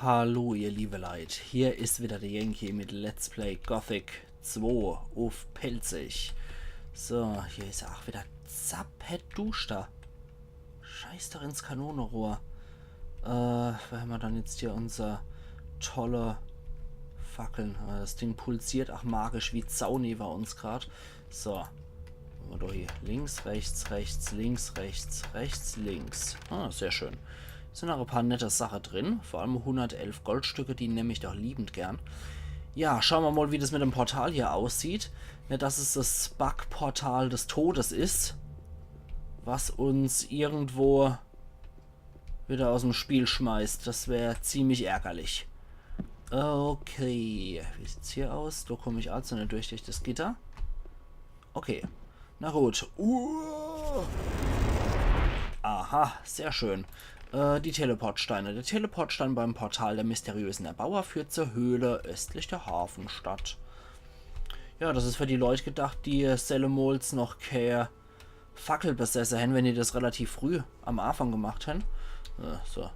Hallo ihr liebe Leute, hier ist wieder der Yankee mit Let's Play Gothic 2 auf Pelzig. So, hier ist auch wieder Zappeduster. Scheiß doch ins Kanonenrohr. Wir haben wir dann jetzt hier unser tolle Fackeln. Das Ding pulsiert auch magisch wie Zauni bei uns gerade. So, wir doch hier links, rechts, rechts, links, rechts, rechts, links. Sehr schön. Sind noch ein paar nette Sachen drin. Vor allem 111 Goldstücke, die nehme ich doch liebend gern. Ja, schauen wir mal, wie das mit dem Portal hier aussieht. Nicht, dass es das Bug-Portal des Todes ist, was uns irgendwo wieder aus dem Spiel schmeißt. Das wäre ziemlich ärgerlich. Okay, wie sieht's hier aus? Da komme ich also nicht durch das Gitter. Okay, na gut. Aha, sehr schön. Die Teleportsteine. Der Teleportstein beim Portal der mysteriösen Erbauer führt zur Höhle östlich der Hafenstadt. Ja, das ist für die Leute gedacht, die Selemols noch keine Fackel besessen haben, wenn die das relativ früh am Anfang gemacht haben. So.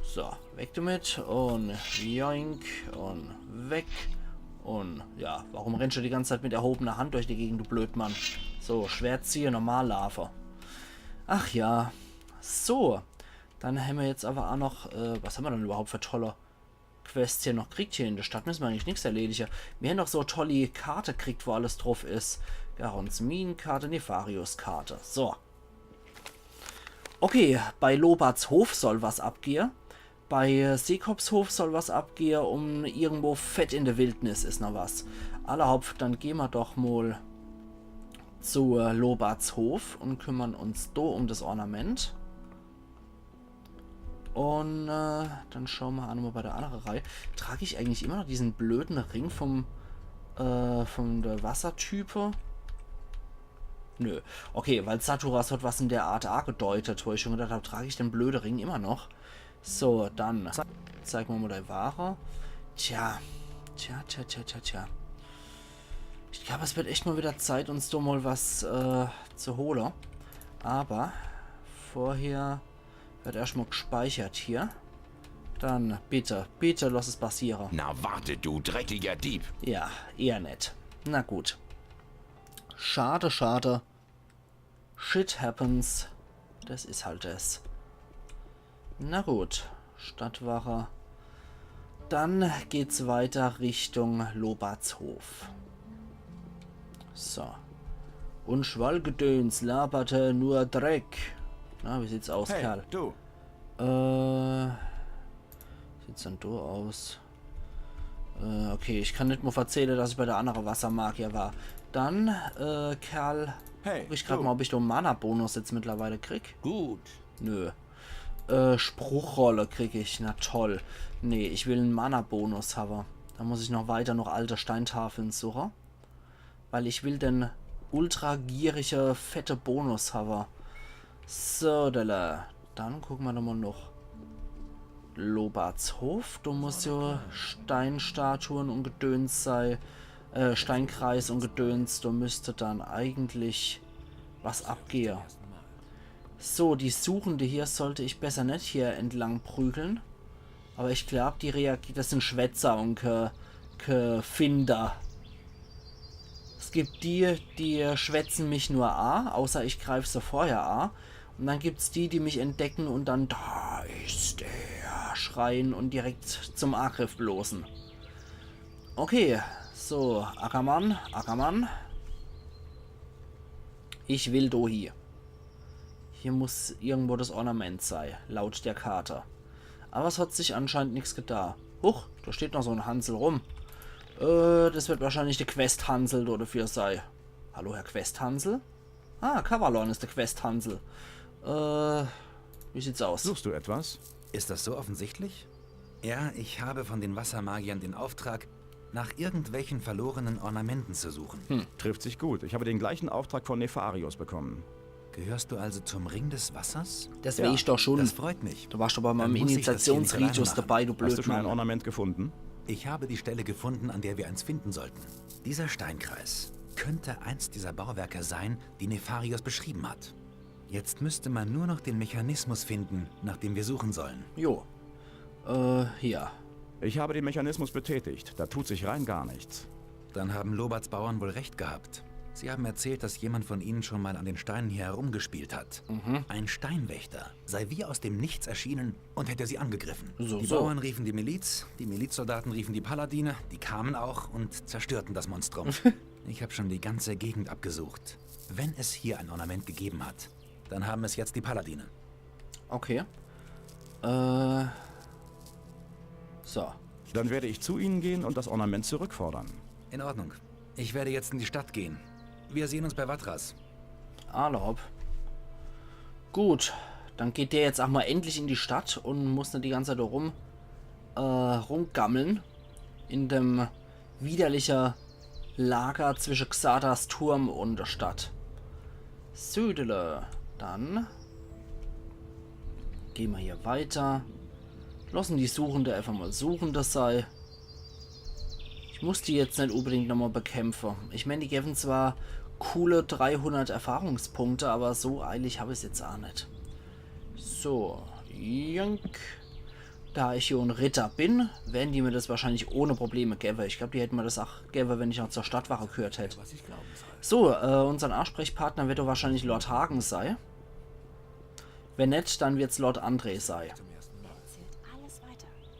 So, weg damit und joink und weg. Und ja, warum rennst du die ganze Zeit mit erhobener Hand durch die Gegend, du Blödmann? So, Schwert ziehen, normal Larve. Ach ja, so. Dann haben wir jetzt aber auch noch, was haben wir denn überhaupt für tolle Quests hier noch kriegt hier in der Stadt? Müssen wir eigentlich nichts erledigen. Wir haben noch so eine tolle Karte gekriegt, wo alles drauf ist. Garons Minenkarte, Nefarius Karte. So. Okay, bei Lobarts Hof soll was abgehen. Bei Seekops Hof soll was abgehen. Um irgendwo fett in der Wildnis ist noch was. Allerhaupt, dann gehen wir doch mal zu Lobarts Hof und kümmern uns da um das Ornament. Und dann schauen wir an, mal bei der anderen Reihe. Trage ich eigentlich immer noch diesen blöden Ring von der Wassertype? Nö. Okay, weil Saturas hat was in der Art A gedeutet, wo ich schon gedacht habe, trage ich den blöden Ring immer noch. So, dann zeigen wir mal die Ware. Tja. Ich glaube, es wird echt mal wieder Zeit, uns da mal was zu holen. Aber vorher wird erstmal gespeichert hier. Dann bitte, bitte lass es passieren. Na warte, du dreckiger Dieb. Ja, eher nett. Na gut. Schade, schade. Shit happens. Das ist halt es. Na gut. Stadtwache. Dann geht's weiter Richtung Lobarts Hof. So. Und Schwallgedöns laberte nur Dreck. Na, wie sieht's aus, Hey, Kerl? du. Sieht's dann so aus? Okay, ich kann nicht mal erzählen, dass ich bei der anderen Wassermagier war. Dann, Kerl, Hey, guck ich gerade mal, ob ich da einen Mana-Bonus jetzt mittlerweile krieg. Gut. Nö. Spruchrolle kriege ich. Na toll. Nee, ich will einen Mana-Bonus haben. Da muss ich noch weiter alte Steintafeln suchen. Weil ich will den ultra gierige, fette Bonus haben. So, dann gucken wir doch mal noch. Lobarts Hof. Du musst ja Steinstatuen und Gedöns sein. Steinkreis und Gedöns. Du müsste dann eigentlich was abgehen. So, die Suchende hier sollte ich besser nicht hier entlang prügeln. Aber ich glaube, die reagiert. Das sind Schwätzer und Finder. Es gibt die schwätzen mich nur A, außer ich greife sie vorher A. Und dann gibt es die mich entdecken und dann da ist der schreien und direkt zum Angriff bloßen. Okay, so, Ackermann, Ackermann. Ich will do hier. Hier muss irgendwo das Ornament sein, laut der Karte. Aber es hat sich anscheinend nichts getan. Huch, da steht noch so ein Hansel rum. Das wird wahrscheinlich der Quest-Hansel dafür sein. Hallo, Herr Quest-Hansel? Ah, Kavalon ist der Quest-Hansel. Wie sieht's aus? Suchst du etwas? Ist das so offensichtlich? Ja, ich habe von den Wassermagiern den Auftrag, nach irgendwelchen verlorenen Ornamenten zu suchen. Trifft sich gut. Ich habe den gleichen Auftrag von Nefarius bekommen. Gehörst du also zum Ring des Wassers? Das will ich doch schon. Das freut mich. Du warst doch bei meinem Dann muss ich das hier nicht Initiationsritus alleine dabei, du Hast du schon ein Blödmann. Ornament gefunden? Ich habe die Stelle gefunden, an der wir eins finden sollten. Dieser Steinkreis könnte eins dieser Bauwerke sein, die Nefarius beschrieben hat. Jetzt müsste man nur noch den Mechanismus finden, nach dem wir suchen sollen. Jo. Hier. Ich habe den Mechanismus betätigt. Da tut sich rein gar nichts. Dann haben Loberts Bauern wohl recht gehabt. Sie haben erzählt, dass jemand von ihnen schon mal an den Steinen hier herumgespielt hat. Ein Steinwächter sei wie aus dem Nichts erschienen und hätte sie angegriffen. Die Bauern riefen die Milizsoldaten riefen die Paladine, die kamen auch und zerstörten das Monstrum. Ich habe schon die ganze Gegend abgesucht. Wenn es hier ein Ornament gegeben hat, dann haben es jetzt die Paladine. Okay. So. Dann werde ich zu Ihnen gehen und das Ornament zurückfordern. In Ordnung. Ich werde jetzt in die Stadt gehen. Wir sehen uns bei Vatras. Erlaub. Gut. Dann geht der jetzt auch mal endlich in die Stadt und muss nicht die ganze Zeit rumgammeln. In dem widerlichen Lager zwischen Xardas Turm und der Stadt. Südele. Dann gehen wir hier weiter. Lassen die Suchende einfach mal Suchende sein. Ich muss die jetzt nicht unbedingt nochmal bekämpfen. Ich meine, die geben zwar coole 300 Erfahrungspunkte, aber so eilig habe ich es jetzt auch nicht. So, Junk. Da ich hier ein Ritter bin, werden die mir das wahrscheinlich ohne Probleme geben. Ich glaube, die hätten mir das auch gegeben, wenn ich noch zur Stadtwache gehört hätte. So, unser Ansprechpartner wird doch wahrscheinlich Lord Hagen sein. Wenn nicht, dann wird es Lord André sein.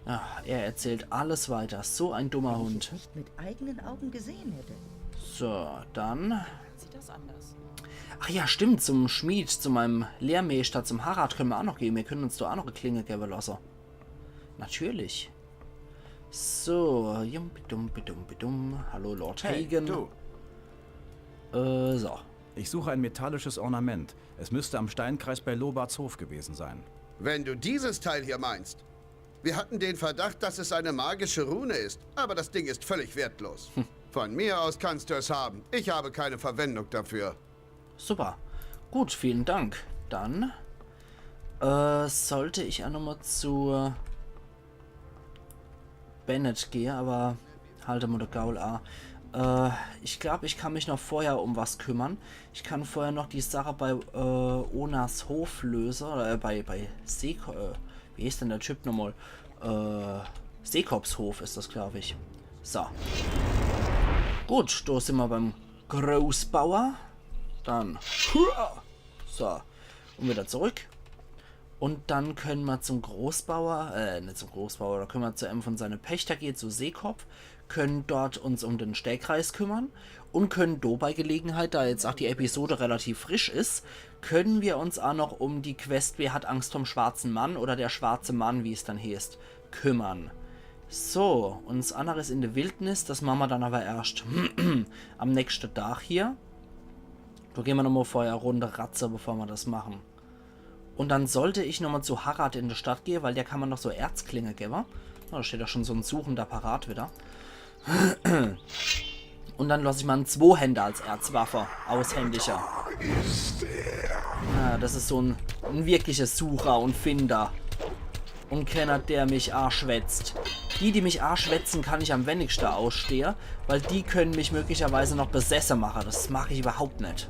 Ja, er erzählt alles weiter. So ein dummer Hund. Ich nicht mit eigenen Augen gesehen hätte. So, dann... Ach ja, stimmt, zum Schmied, zu meinem Lehrmeister, zum Harald können wir auch noch gehen. Wir können uns da auch noch eine Klinge geben lassen. Natürlich. So, hallo Lord Hagen. Hey, du. So. Ich suche ein metallisches Ornament. Es müsste am Steinkreis bei Lobarts Hof gewesen sein. Wenn du dieses Teil hier meinst. Wir hatten den Verdacht, dass es eine magische Rune ist, aber das Ding ist völlig wertlos. Von mir aus kannst du es haben. Ich habe keine Verwendung dafür. Super. Gut, vielen Dank. Dann sollte ich auch nochmal zu Bennett gehen, aber halte mal der Gaul an. Ich glaube, ich kann mich noch vorher um was kümmern. Ich kann vorher noch die Sache bei Onas Hof lösen, oder bei wie ist denn der Typ nochmal? Seekops Hof ist das, glaube ich. So. Gut, da sind wir beim Großbauer. Dann. So. Und wieder zurück. Und dann können wir zum Großbauer, nicht zum Großbauer, da können wir zu einem von seinen Pächter gehen, zu Seekopf, können dort uns um den Stellkreis kümmern und können bei Gelegenheit, da jetzt auch die Episode relativ frisch ist, können wir uns auch noch um die Quest Wer hat Angst vom schwarzen Mann oder der schwarze Mann, wie es dann heißt, kümmern. So, und das andere ist in der Wildnis, das machen wir dann aber erst am nächsten Tag hier. Da gehen wir nochmal vorher eine Runde Ratze, bevor wir das machen. Und dann sollte ich nochmal zu Harald in die Stadt gehen, weil der kann man noch so Erzklinge geben. Da steht ja schon so ein suchender Parat wieder. Und dann lasse ich mal einen Zweihänder als Erzwaffe aushändiger. Ja, das ist so ein wirkliches Sucher und Finder. Und keiner, der mich schwätzt. Die mich schwätzen, kann ich am wenigsten ausstehen, weil die können mich möglicherweise noch besessen machen. Das mache ich überhaupt nicht.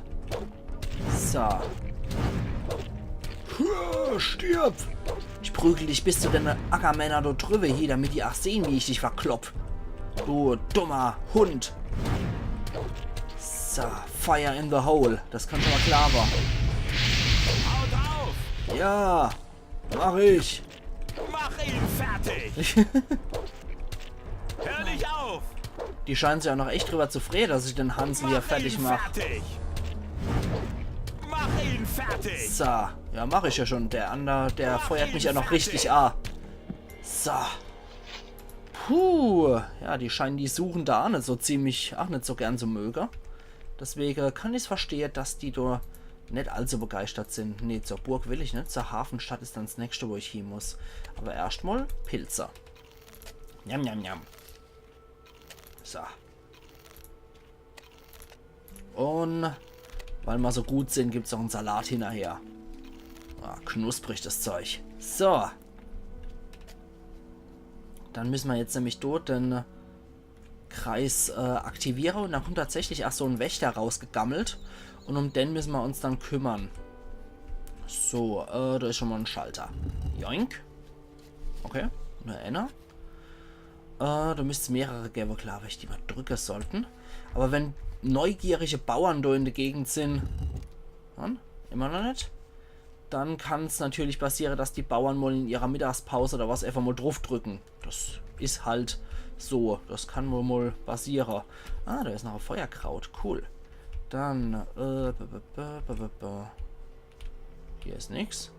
So. Stirb! Ich prügel dich bis zu den Ackermänner da drüber hier, damit die auch sehen, wie ich dich verklopp. Du dummer Hund. So, Fire in the Hole. Das kann schon mal klar war. Haut auf! Ja, mach ich. Mach ihn fertig! Hör nicht auf! Die scheinen sich auch noch echt drüber zu freuen, dass ich den Hansel hier fertig mache. Mach ihn fertig! So, ja, mache ich ja schon. Der andere, der feuert mich ja noch richtig an. So. Puh. Ja, die scheinen die Suchen da nicht so ziemlich, auch nicht so gern so mögen. Deswegen kann ich es verstehen, dass die da nicht allzu begeistert sind. Ne, zur Burg will ich nicht. Zur Hafenstadt ist dann das nächste, wo ich hin muss. Aber erstmal Pilze. Njam, njam, njam. So. Und weil wir so gut sind, gibt es auch einen Salat hinterher. Ah, knusprig das Zeug. So. Dann müssen wir jetzt nämlich dort den Kreis aktivieren. Und dann kommt tatsächlich auch so ein Wächter rausgegammelt. Und um den müssen wir uns dann kümmern. So, da ist schon mal ein Schalter. Joink. Okay. Nur einer. Da müsste es mehrere geben, klar, weil ich die mal drücken sollten. Aber wenn neugierige Bauern da in der Gegend sind, dann, immer noch nicht, dann kann es natürlich passieren, dass die Bauern mal in ihrer Mittagspause oder was einfach mal drauf drücken. Das ist halt so. Das kann wohl mal passieren. Ah, da ist noch ein Feuerkraut. Cool. Dann, hier ist nichts.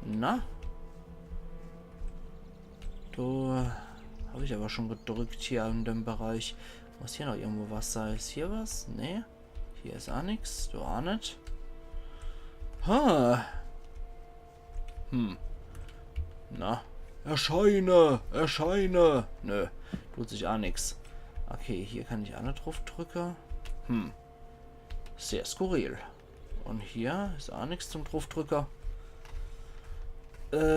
Na? Da habe ich aber schon gedrückt hier in dem Bereich. Muss hier noch irgendwo was sein? Ist hier was? Nee. Hier ist auch nichts. Du auch nicht. Na. Erscheine! Erscheine! Nö. Tut sich auch nichts. Okay, hier kann ich auch nicht drauf drücken. Sehr skurril. Und hier ist auch nichts zum Draufdrücker.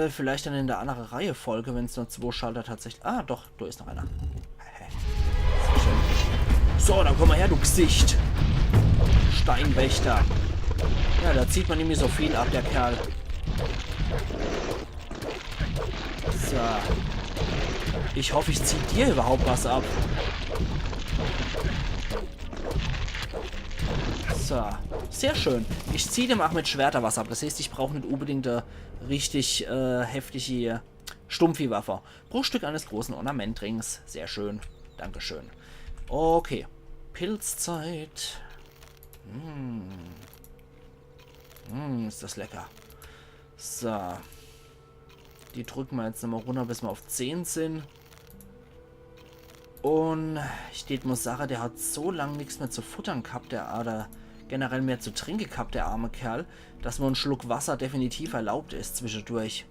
Vielleicht dann in der anderen Reihenfolge, wenn es nur 2 Schalter tatsächlich... Ah, doch, da ist noch einer. So, dann komm mal her, du Gesicht. Steinwächter. Ja, da zieht man nämlich so viel ab, der Kerl. So. Ich hoffe, ich ziehe dir überhaupt was ab. So, sehr schön. Ich ziehe dem auch mit Schwerter was ab. Das heißt, ich brauche nicht unbedingt eine richtig heftige Stumpfi-Waffe. Bruchstück eines großen Ornamentrings. Sehr schön. Dankeschön. Okay. Pilzzeit. Ist das lecker. So. Die drücken wir jetzt nochmal runter, bis wir auf 10 sind. Und ich muss sagen, der hat so lange nichts mehr zu futtern gehabt, oder generell mehr zu trinken gehabt, der arme Kerl, dass mir ein Schluck Wasser definitiv erlaubt ist zwischendurch.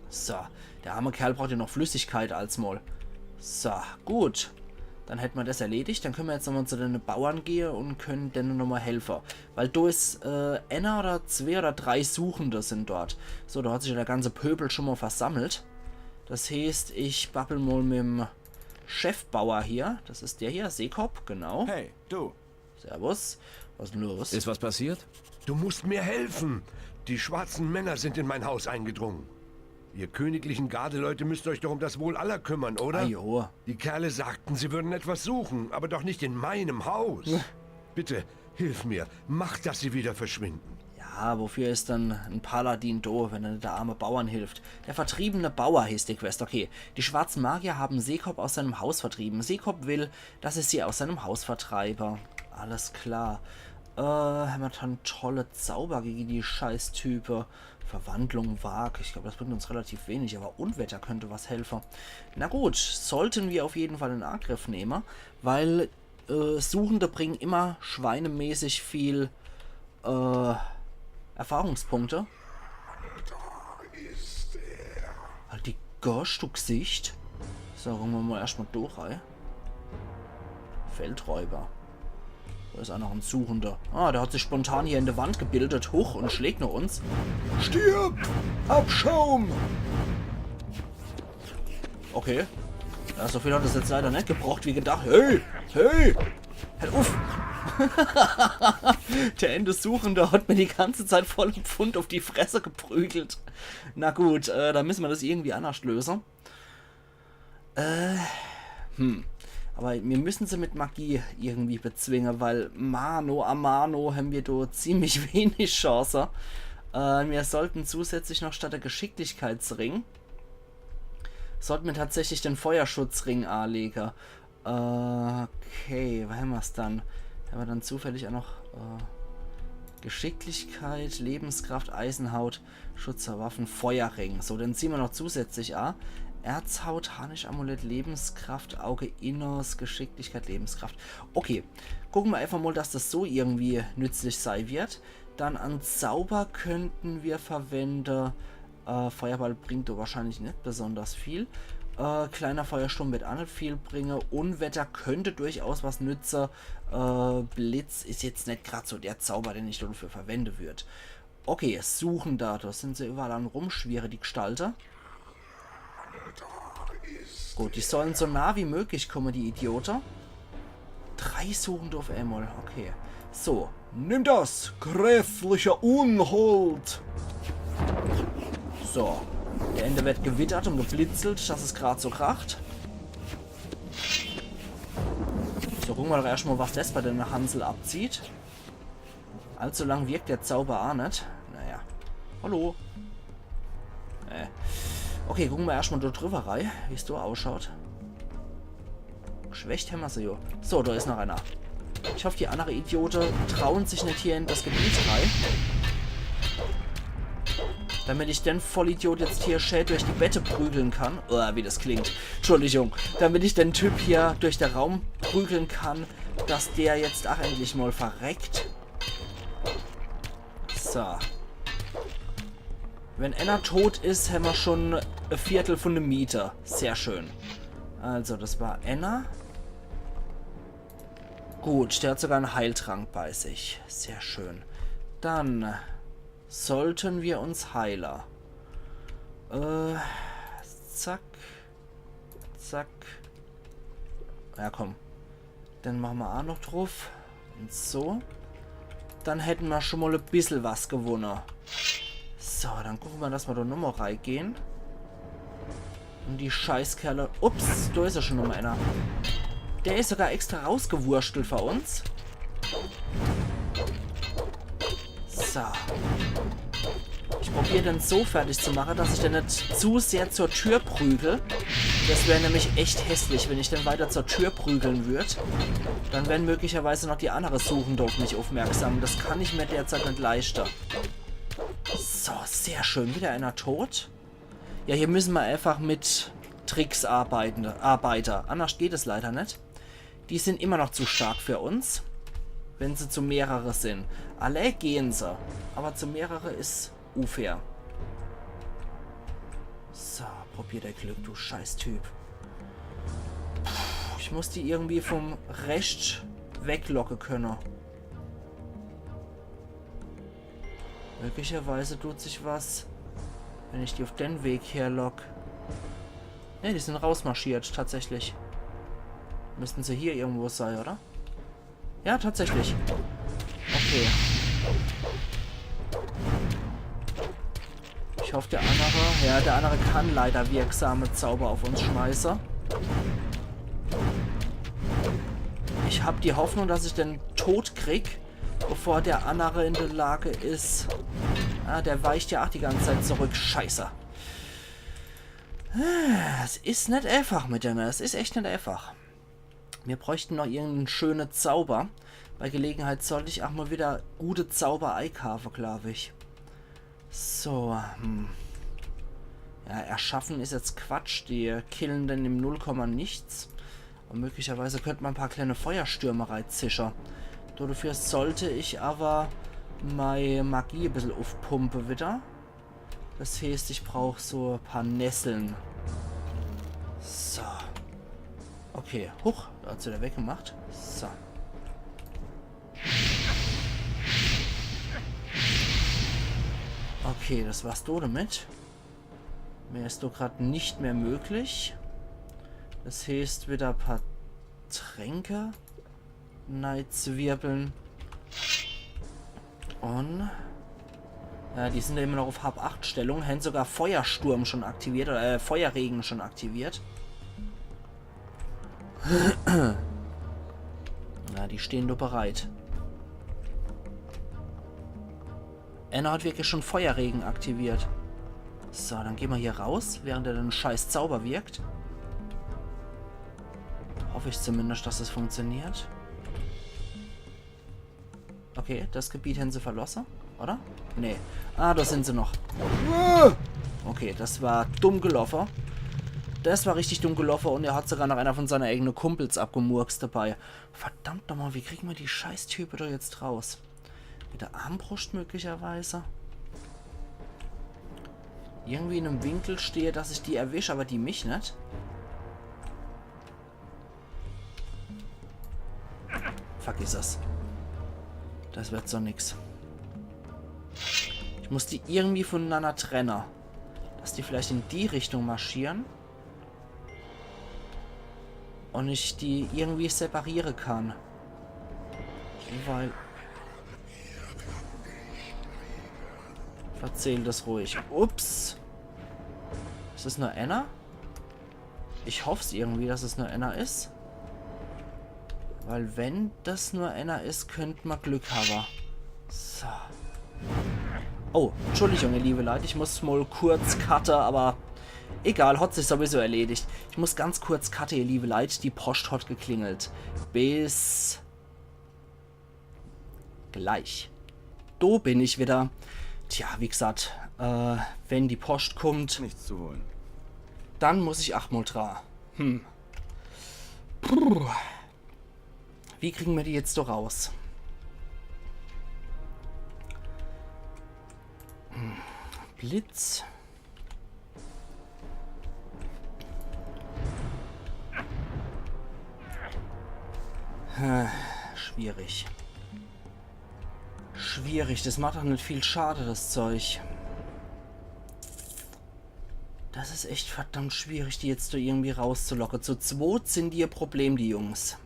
So, der arme Kerl braucht ja noch Flüssigkeit als mal. So, gut. Dann hätten wir das erledigt. Dann können wir jetzt nochmal zu den Bauern gehen und können denen nochmal helfen. Weil da ist einer oder 2 oder 3 Suchende sind dort. So, da hat sich ja der ganze Pöbel schon mal versammelt. Das heißt, ich babbel mal mit dem Chefbauer hier. Das ist der hier, Seekop, genau. Hey, du. Servus. Was ist denn los? Ist was passiert? Du musst mir helfen. Die schwarzen Männer sind in mein Haus eingedrungen. Ihr königlichen Gardeleute müsst euch doch um das Wohl aller kümmern, oder? Ajo. Die Kerle sagten, sie würden etwas suchen, aber doch nicht in meinem Haus. Bitte, hilf mir. Mach, dass sie wieder verschwinden. Ja, wofür ist dann ein Paladin da, wenn er der arme Bauern hilft? Der vertriebene Bauer hieß die Quest. Okay, die schwarzen Magier haben Seekop aus seinem Haus vertrieben. Seekop will, dass ich sie aus seinem Haus vertreibe. Alles klar. Haben wir dann tolle Zauber gegen die Scheißtype. Verwandlung, Wag. Ich glaube, das bringt uns relativ wenig, aber Unwetter könnte was helfen. Na gut, sollten wir auf jeden Fall in Angriff nehmen, weil Suchende bringen immer schweinemäßig viel Erfahrungspunkte. Halt die Gosh, du Gesicht. So, gucken wir mal erstmal durch, ey. Feldräuber. Da ist auch noch ein Suchender. Ah, der hat sich spontan hier in der Wand gebildet. Hoch und schlägt nach uns. Stirb! Abschaum! Okay. Ja, so viel hat es jetzt leider nicht gebraucht wie gedacht. Hey! Hey! Halt auf! Der Endesuchende hat mir die ganze Zeit voll im Pfund auf die Fresse geprügelt. Na gut, dann müssen wir das irgendwie anders lösen. Aber wir müssen sie mit Magie irgendwie bezwingen, weil Mano a Mano haben wir da ziemlich wenig Chance. Wir sollten zusätzlich noch statt der Geschicklichkeitsring sollten wir tatsächlich den Feuerschutzring anlegen. Okay, was haben wir es dann? Haben wir dann zufällig auch noch Geschicklichkeit, Lebenskraft, Eisenhaut, Schutz der Waffen, Feuerring. So, dann ziehen wir noch zusätzlich an. Erzhaut, Harnisch-Amulett, Lebenskraft, Auge Inners, Geschicklichkeit, Lebenskraft. Okay, gucken wir einfach mal, dass das so irgendwie nützlich sein wird. Dann an Zauber könnten wir verwenden. Feuerball bringt wahrscheinlich nicht besonders viel. Kleiner Feuersturm wird auch nicht viel bringen. Unwetter könnte durchaus was nützen. Blitz ist jetzt nicht gerade so der Zauber, den ich dafür verwenden würde. Okay, suchen da. Da sind sie überall am Rumschwirren, die Gestalter. Gut, die sollen so nah wie möglich kommen, die Idioten. 3 Suchende auf einmal, okay. So, nimm das, gräflicher Unhold. So, der Ende wird gewittert und geblitzelt, dass es gerade so kracht. So, gucken wir doch erstmal, was das bei den Hansel abzieht. Allzu lang wirkt der Zauber auch nicht. Naja. Hallo. Okay, gucken wir erstmal dort drüber rein, wie es so ausschaut. Schwächt haben wir sie, jo. So, da ist noch einer. Ich hoffe, die anderen Idioten trauen sich nicht hier in das Gebiet rein. Damit ich den Vollidiot jetzt hier schön durch die Bette prügeln kann. Oh, wie das klingt. Entschuldigung. Damit ich den Typ hier durch den Raum prügeln kann, dass der jetzt auch endlich mal verreckt. So. Wenn einer tot ist, haben wir schon ein Viertel von der Miete. Sehr schön. Also, das war Enna. Gut, der hat sogar einen Heiltrank bei sich. Sehr schön. Dann sollten wir uns Heiler. Zack. Zack. Ja, komm. Dann machen wir auch noch drauf. Und so. Dann hätten wir schon mal ein bisschen was gewonnen. So, dann gucken wir, dass wir da nochmal reingehen. Und die Scheißkerle... Ups, da ist ja schon nochmal einer. Der ist sogar extra rausgewurstelt für uns. So. Ich probiere den so fertig zu machen, dass ich den nicht zu sehr zur Tür prügel. Das wäre nämlich echt hässlich, wenn ich den weiter zur Tür prügeln würde. Dann wären möglicherweise noch die anderen Suchenden auf mich aufmerksam. Das kann ich mir derzeit nicht leisten. So, sehr schön. Wieder einer tot. Ja, hier müssen wir einfach mit Tricks arbeiten. Anders geht es leider nicht. Die sind immer noch zu stark für uns. Wenn sie zu mehrere sind. Alle gehen sie. Aber zu mehrere ist unfair. So, probier dein Glück, du Scheiß-Typ. Ich muss die irgendwie vom Recht weglocken können. Möglicherweise tut sich was, wenn ich die auf den Weg herlock. Ne, die sind rausmarschiert, tatsächlich. Müssten sie hier irgendwo sein, oder? Ja, tatsächlich. Okay. Ich hoffe, der andere... Ja, der andere kann leider wirksame Zauber auf uns schmeißen. Ich habe die Hoffnung, dass ich den Tod krieg, bevor der andere in der Lage ist... Ah, der weicht ja auch die ganze Zeit zurück. Scheiße. Es ist nicht einfach mit dem. Es ist echt nicht einfach. Wir bräuchten noch irgendeinen schönen Zauber. Bei Gelegenheit sollte ich auch mal wieder gute Zauber einkaufen, glaube ich. So. Ja, erschaffen ist jetzt Quatsch. Die killen denn im 0, nichts. Und möglicherweise könnte man ein paar kleine Feuerstürme reinzischen. Dafür sollte ich aber meine Magie ein bisschen aufpumpen wieder. Das heißt, ich brauche so ein paar Nesseln. So. Okay. Huch, da hat sie der weggemacht. So. Okay, das war's du damit. Mehr ist doch gerade nicht mehr möglich. Das heißt, wieder ein paar Tränke zwirbeln. Und ja, die sind ja immer noch auf Hab 8 Stellung. Haben sogar Feuersturm schon aktiviert. Oder Feuerregen schon aktiviert. Ja, die stehen nur bereit. Enna hat wirklich schon Feuerregen aktiviert. So, dann gehen wir hier raus, während er den scheiß Zauber wirkt. Hoffe ich zumindest, dass es funktioniert. Okay, das Gebiet haben sie verlassen, oder? Nee. Ah, da sind sie noch. Okay, das war dumm gelaufen. Das war richtig dumm gelaufen und er hat sogar noch einer von seinen eigenen Kumpels abgemurkst dabei. Verdammt nochmal, wie kriegen wir die Scheißtype da jetzt raus? Mit der Armbrust möglicherweise? Irgendwie in einem Winkel stehe, dass ich die erwische, aber die mich nicht. Vergiss es. Das wird so nix. Ich muss die irgendwie voneinander trennen. Dass die vielleicht in die Richtung marschieren. Und ich die irgendwie separieren kann. Weil... Verzähl das ruhig. Ups. Ist das nur Anna? Ich hoffe es irgendwie, dass es nur Anna ist. Weil wenn das nur Anna ist, könnte man Glück haben. So. Oh, Entschuldigung, ihr liebe Leute. Ich muss mal kurz cutten, aber egal, hat sich sowieso erledigt. Ich muss ganz kurz cutten, ihr liebe Leute. Die Post hat geklingelt. Bis gleich. Da bin ich wieder. Tja, wie gesagt, wenn die Post kommt, Nichts zu holen. dann muss ich 8 mal dran. Puh. Wie kriegen wir die jetzt so raus? Blitz. Schwierig. Schwierig, das macht doch nicht viel Schade, das Zeug. Das ist echt verdammt schwierig, die jetzt so irgendwie rauszulocken. Zu zweit sind die ihr Problem, die Jungs.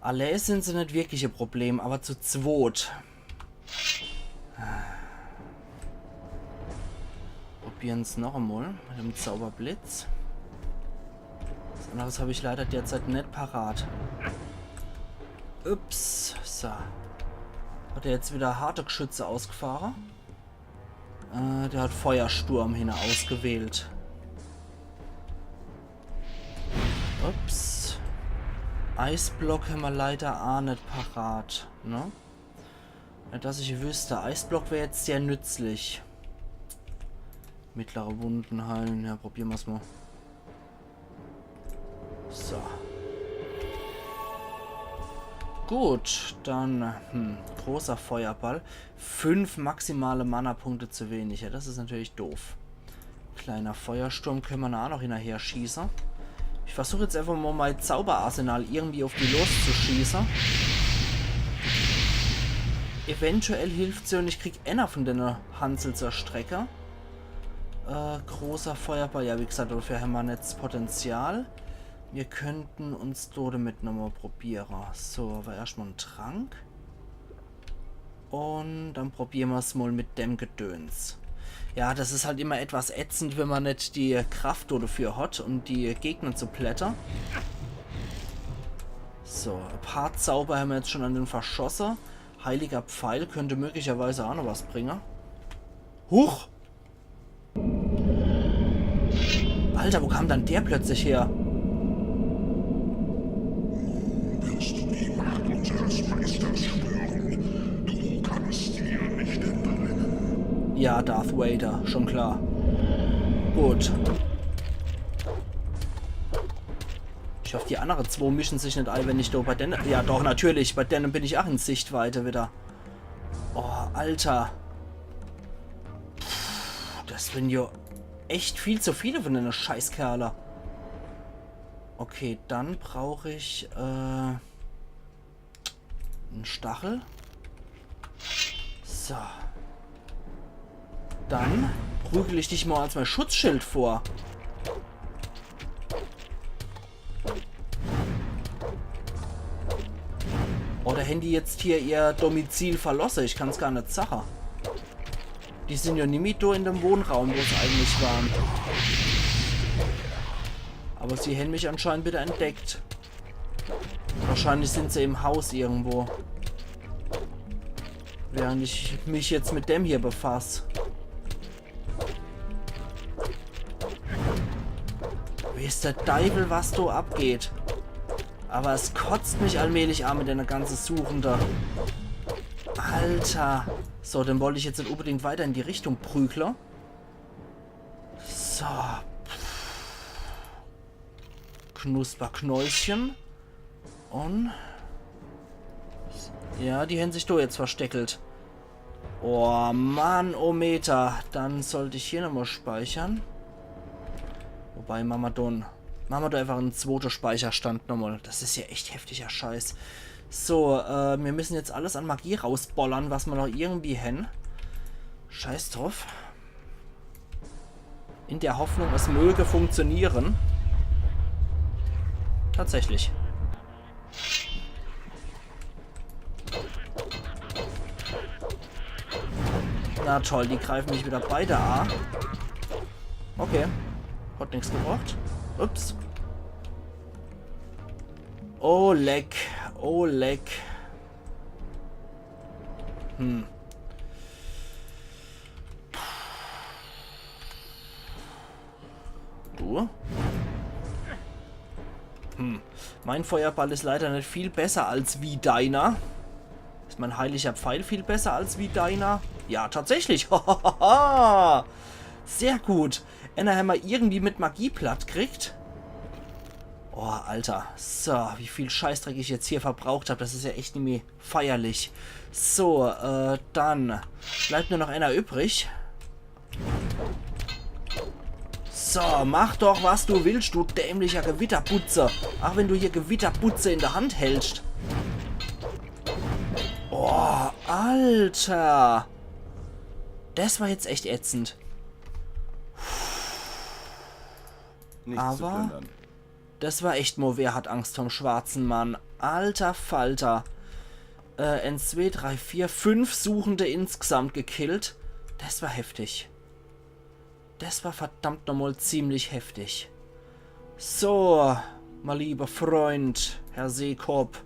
Alle sind sie nicht wirklich ein Problem, aber zu zweit. Probieren es noch einmal mit dem Zauberblitz. Was anderes habe ich leider derzeit nicht parat. Ups, so. Hat er jetzt wieder harte Geschütze ausgefahren? Der hat Feuersturm hin ausgewählt. Ups. Eisblock haben wir leider auch nicht parat, ne? Nicht, dass ich wüsste. Eisblock wäre jetzt sehr nützlich. Mittlere Wunden heilen. Ja, probieren wir es mal. So. Gut, dann großer Feuerball. 5 maximale Mana-Punkte zu wenig. Ja, das ist natürlich doof. Kleiner Feuersturm können wir auch noch hinterher schießen. Ich versuche jetzt einfach mal mein Zauberarsenal irgendwie auf die loszuschießen. Eventuell hilft sie und ich krieg einer von den Hansel zur Strecke. Großer Feuerball. Ja, wie gesagt, dafür haben wir jetzt Potenzial. Wir könnten uns damit nochmal probieren. So, aber erstmal einen Trank. Und dann probieren wir es mal mit dem Gedöns. Ja, das ist halt immer etwas ätzend, wenn man nicht die Kraft dafür hat, um die Gegner zu plättern. So, ein paar Zauber haben wir jetzt schon an den verschossen. Heiliger Pfeil könnte möglicherweise auch noch was bringen. Huch! Alter, wo kam dann der plötzlich her? Wirst du die Macht unseres Meisters schwören? Du kannst dir nicht entrinnen. Ja, Darth Vader, schon klar. Gut. Ich hoffe, die anderen 2 mischen sich nicht ein, wenn ich da bei denen... Ja, doch, natürlich. Bei denen bin ich auch in Sichtweite wieder. Oh, Alter. Das sind ja echt viel zu viele von den Scheißkerle. Okay, dann brauche ich einen Stachel. So. Dann prügel ich dich mal als mein Schutzschild vor. Oder Handy jetzt hier ihr Domizil verlassen. Ich kann es gar nicht sagen. Die sind ja nicht mit in dem Wohnraum, wo sie eigentlich waren. Aber sie haben mich anscheinend wieder entdeckt. Wahrscheinlich sind sie im Haus irgendwo. Während ich mich jetzt mit dem hier befasse. Weiß der Teufel, was da abgeht. Aber es kotzt mich allmählich an mit einer ganzen Suchende. Alter. So, dann wollte ich jetzt nicht unbedingt weiter in die Richtung prügeln. So. Knusperknäuschen. Und... ja, die haben sich da jetzt versteckelt. Oh, Mann, oh Meter. Dann sollte ich hier nochmal speichern. Wobei, Mama da einfach einen zweiten Speicherstand nochmal. Das ist ja echt heftiger Scheiß. So, wir müssen jetzt alles an Magie rausbollern, was wir noch irgendwie haben. Scheiß drauf. In der Hoffnung, es möge funktionieren. Tatsächlich. Na toll, die greifen mich wieder beide an. Okay. Hat nichts gebracht. Ups. Oh, leck. Oh, leck. Du? Mein Feuerball ist leider nicht viel besser als wie deiner. Ist mein heiliger Pfeil viel besser als wie deiner? Ja, tatsächlich. Sehr gut. Ennerhammer irgendwie mit Magie platt kriegt. Oh, Alter. So, wie viel Scheißdreck ich jetzt hier verbraucht habe. Das ist ja echt nicht mehr feierlich. So, dann bleibt nur noch einer übrig. So, mach doch, was du willst, du dämlicher Gewitterputzer. Ach, wenn du hier Gewitterputze in der Hand hältst. Oh, Alter. Das war jetzt echt ätzend. Nichts zu Aber plündern. das war echt mo, wer hat Angst vom schwarzen Mann? Alter Falter. 1, 2, 3, 4, 5 Suchende insgesamt gekillt. Das war heftig. Das war verdammt nochmal ziemlich heftig. So, mein lieber Freund, Herr Seekorb.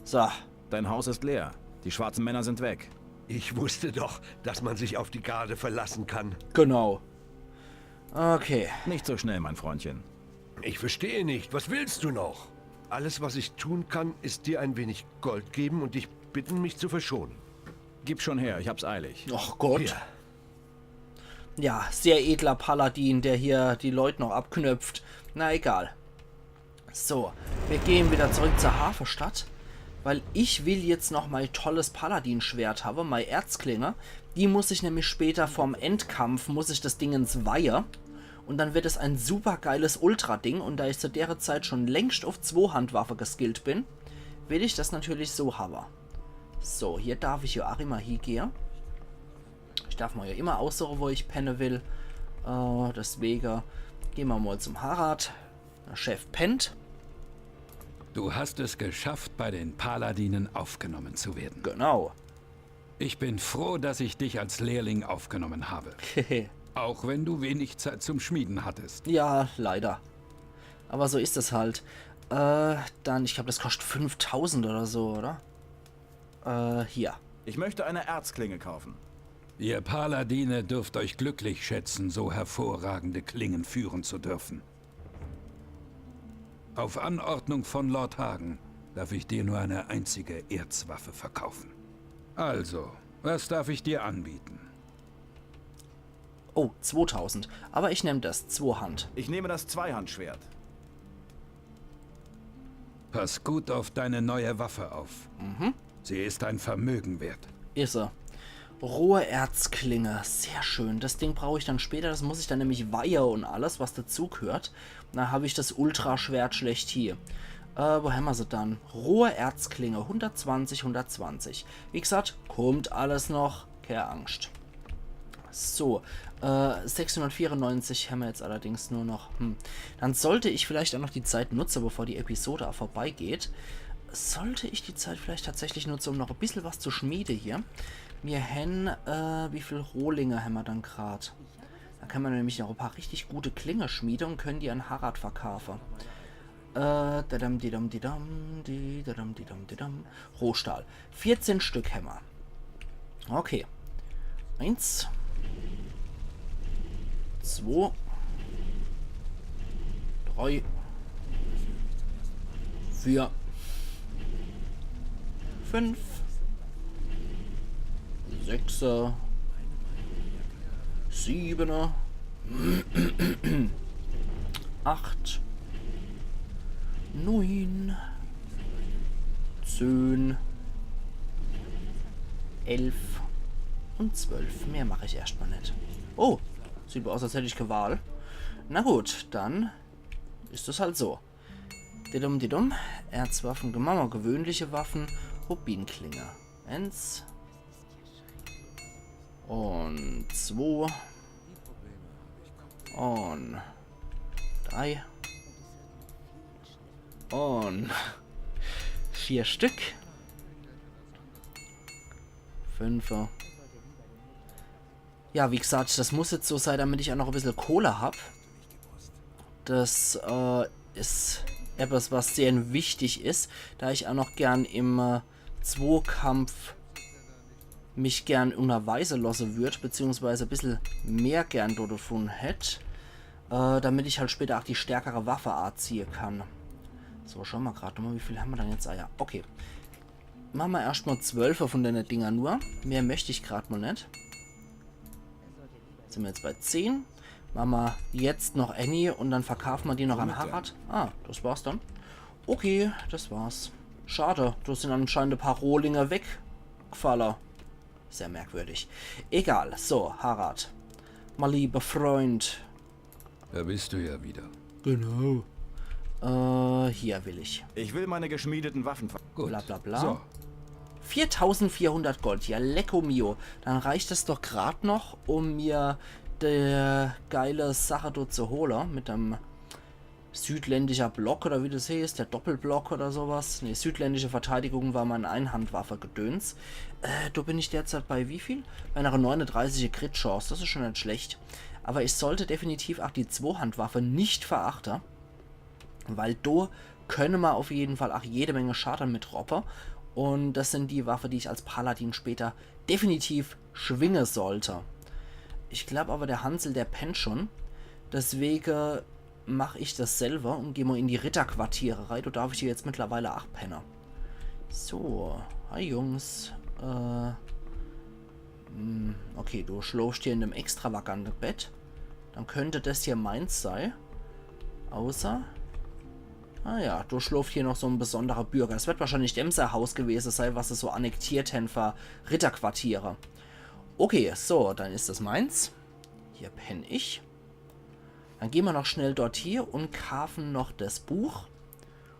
So. Dein Haus ist leer. Die schwarzen Männer sind weg. Ich wusste doch, dass man sich auf die Garde verlassen kann. Genau. Okay. Nicht so schnell, mein Freundchen. Ich verstehe nicht. Was willst du noch? Alles, was ich tun kann, ist dir ein wenig Gold geben und dich bitten, mich zu verschonen. Gib schon her, ich hab's eilig. Ach Gott. Hier. Ja, sehr edler Paladin, der hier die Leute noch abknöpft. Na egal. So, wir gehen wieder zurück zur Hafenstadt. Weil ich will jetzt noch mein tolles Paladin-Schwert haben, meine Erzklinge. Die muss ich nämlich später vom Endkampf, muss ich das Ding ins Weihe. Und dann wird es ein super geiles Ultra-Ding. Und da ich zu der Zeit schon längst auf 2-Handwaffe geskillt bin, will ich das natürlich so haben. So, hier darf ich ja auch immer hingehen. Ich darf mal ja immer aussuchen, wo ich pennen will. Deswegen gehen wir mal zum Harald. Der Chef pennt. Du hast es geschafft, bei den Paladinen aufgenommen zu werden. Genau. Ich bin froh, dass ich dich als Lehrling aufgenommen habe. Auch wenn du wenig Zeit zum Schmieden hattest. Ja, leider. Aber so ist es halt. Dann, ich glaube, das kostet 5000 oder so, oder? Hier. Ich möchte eine Erzklinge kaufen. Ihr Paladine dürft euch glücklich schätzen, so hervorragende Klingen führen zu dürfen. Auf Anordnung von Lord Hagen darf ich dir nur eine einzige Erzwaffe verkaufen. Also, was darf ich dir anbieten? Oh, 2000. Aber ich nehme das 2-Hand. Ich nehme das Zweihandschwert. Pass gut auf deine neue Waffe auf. Sie ist ein Vermögen wert. Ist er. Rohe Erzklinge. Sehr schön. Das Ding brauche ich dann später. Das muss ich dann nämlich weihen und alles, was dazu gehört. Dann habe ich das Ultraschwert schlecht hier. Wo haben wir sie dann? Rohe Erzklinge. 120, 120. Wie gesagt, kommt alles noch. Keine Angst. So. 694 haben wir jetzt allerdings nur noch. Dann sollte ich vielleicht auch noch die Zeit nutzen, bevor die Episode auch vorbeigeht. Sollte ich die Zeit vielleicht tatsächlich nutzen, um noch ein bisschen was zu schmieden hier. Wir haben, wie viel Rohlinge haben wir dann gerade? Da kann man nämlich noch ein paar richtig gute Klinge schmieden und können die an Harald verkaufen. Rohstahl. 14 Stück Hämmer. Okay. 1, 2, 3, 4, 5, 6, 7, 8, 9, 10, 11 und 12. Mehr mache ich erstmal nicht. Oh, sieht aus, als hätte ich Qual. Na gut, dann ist das halt so. Didum. Erzwaffen, Gemammer, gewöhnliche Waffen, Rubinklinge. 1 und 2 und 3 und 4 Stück. 5, Ja, wie gesagt, das muss jetzt so sein, damit ich auch noch ein bisschen Kohle habe. Das ist etwas, was sehr wichtig ist, da ich auch noch gern im Zweikampf mich gern unterweisen lassen würde, beziehungsweise ein bisschen mehr gern davon hätte, damit ich halt später auch die stärkere Waffeart ziehen kann. So, schauen wir gerade nochmal, wie viel haben wir dann jetzt? Ah ja, okay. Machen wir erstmal 12 von den Dinger nur. Mehr möchte ich gerade mal nicht. Sind wir jetzt bei 10. Machen wir jetzt noch Annie und dann verkaufen wir die noch an Harald. Ah, das war's dann. Okay, das war's. Schade, da sind anscheinend ein paar Rohlinge weggefallen. Sehr merkwürdig. Egal, so, Harald. Mein lieber Freund. Da bist du ja wieder. Genau. Hier will ich. Ich will meine geschmiedeten Waffen... Gut. Bla bla bla. So, 4400 Gold, ja lecko mio. Dann reicht es doch gerade noch, um mir die geile Sache dort zu holen. Mit einem südländischer Block oder wie das hier ist, der Doppelblock oder sowas. Ne, südländische Verteidigung war mein Einhandwaffe gedöns. Da bin ich derzeit bei wie viel? Bei einer 39 Crit-Chance, das ist schon nicht schlecht. Aber ich sollte definitiv auch die Zweihandwaffe nicht verachten. Weil da können wir auf jeden Fall auch jede Menge Schaden mit Robber. Und das sind die Waffen, die ich als Paladin später definitiv schwingen sollte. Ich glaube aber, der Hansel, der pennt schon. Deswegen mache ich das selber und gehe mal in die Ritterquartiere rein. Da darf ich hier jetzt mittlerweile 8 Penner. So, hi Jungs. Okay, du schläfst hier in einem extravaganten Bett. Dann könnte das hier meins sein. Außer... Ah ja, du schläft hier noch so ein besonderer Bürger. Das wird wahrscheinlich Emser Haus gewesen sein, was es so annektiert haben für Ritterquartiere. Okay, so, dann ist das meins. Hier penne ich. Dann gehen wir noch schnell dort hier und kaufen noch das Buch.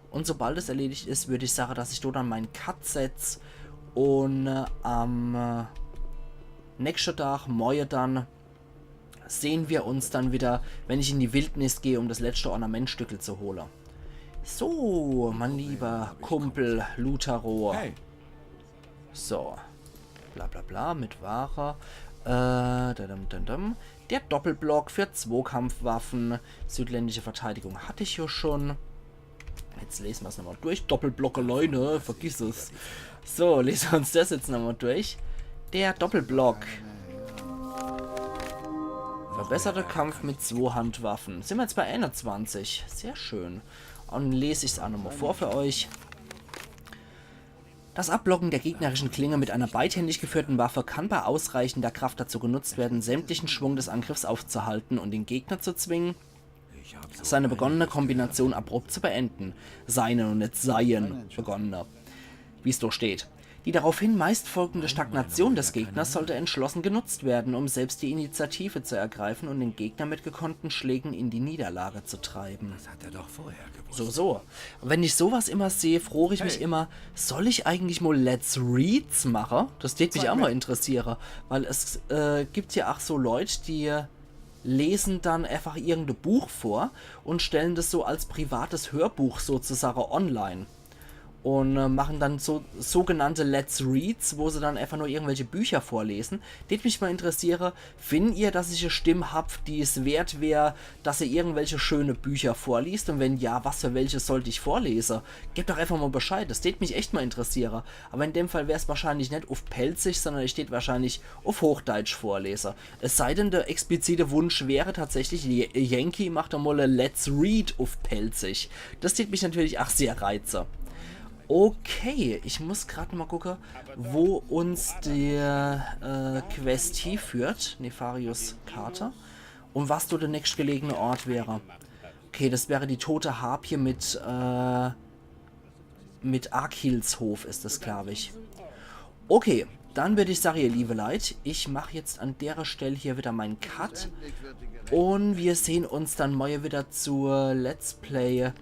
Und sobald es erledigt ist, würde ich sagen, dass ich dort dann meinen Cut setze. Und am nächsten Tag, morgen dann, sehen wir uns dann wieder, wenn ich in die Wildnis gehe, um das letzte Ornamentstückel zu holen. So, mein lieber Kumpel Lutaro. Hey. So. Bla bla bla mit Ware. Der Doppelblock für Zweikampfwaffen. Südländische Verteidigung hatte ich ja schon. Jetzt lesen wir es nochmal durch. Doppelblock alleine, vergiss es. So, lesen wir uns das jetzt nochmal durch. Der Doppelblock. Verbesserter Kampf mit Zweihandwaffen. Sind wir jetzt bei 21. Sehr schön. Und lese ich es auch nochmal vor für euch. Das Abblocken der gegnerischen Klinge mit einer beidhändig geführten Waffe kann bei ausreichender Kraft dazu genutzt werden, sämtlichen Schwung des Angriffs aufzuhalten und den Gegner zu zwingen, seine begonnene Kombination abrupt zu beenden. Seine und nicht seien begonnene. Wie es da steht. Die daraufhin meist folgende Stagnation des Gegners sollte entschlossen genutzt werden, um selbst die Initiative zu ergreifen und den Gegner mit gekonnten Schlägen in die Niederlage zu treiben. Das hat er doch vorher gewusst. So. Wenn ich sowas immer sehe, frage ich mich immer, soll ich eigentlich mal Let's Reads machen? Das würde mich auch mal interessieren, weil es gibt ja auch so Leute, die lesen dann einfach irgendein Buch vor und stellen das so als privates Hörbuch sozusagen online. Und machen dann so sogenannte Let's Reads, wo sie dann einfach nur irgendwelche Bücher vorlesen. Das mich mal interessiere, findet ihr, dass ich eine Stimme habe, die es wert wäre, dass ihr irgendwelche schöne Bücher vorliest? Und wenn ja, was für welche sollte ich vorlesen? Gebt doch einfach mal Bescheid, das würde mich echt mal interessieren. Aber in dem Fall wäre es wahrscheinlich nicht auf Pelzig, sondern es steht wahrscheinlich auf Hochdeutsch vorlesen. Es sei denn, der explizite Wunsch wäre tatsächlich, Yankee macht einmal ein Let's Read auf Pelzig. Das würde mich natürlich auch sehr reizen. Okay, ich muss gerade mal gucken, wo uns der Quest hier führt. Nefarius Karte. Und was so der nächstgelegene Ort wäre. Okay, das wäre die tote Harpie mit Arkilshof ist das, glaube ich. Okay, dann würde ich sagen, ihr liebe Leute, ich mache jetzt an der Stelle hier wieder meinen Cut. Und wir sehen uns dann morgen wieder zur Let's Play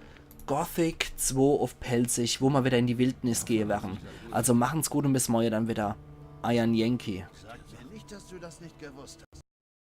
Gothic 2 auf Pelzig, wo wir wieder in die Wildnis gehen werden. Also machen's gut und bis morgen dann wieder. Iron Yankee. Sag mir nicht, dass du das nicht gewusst hast.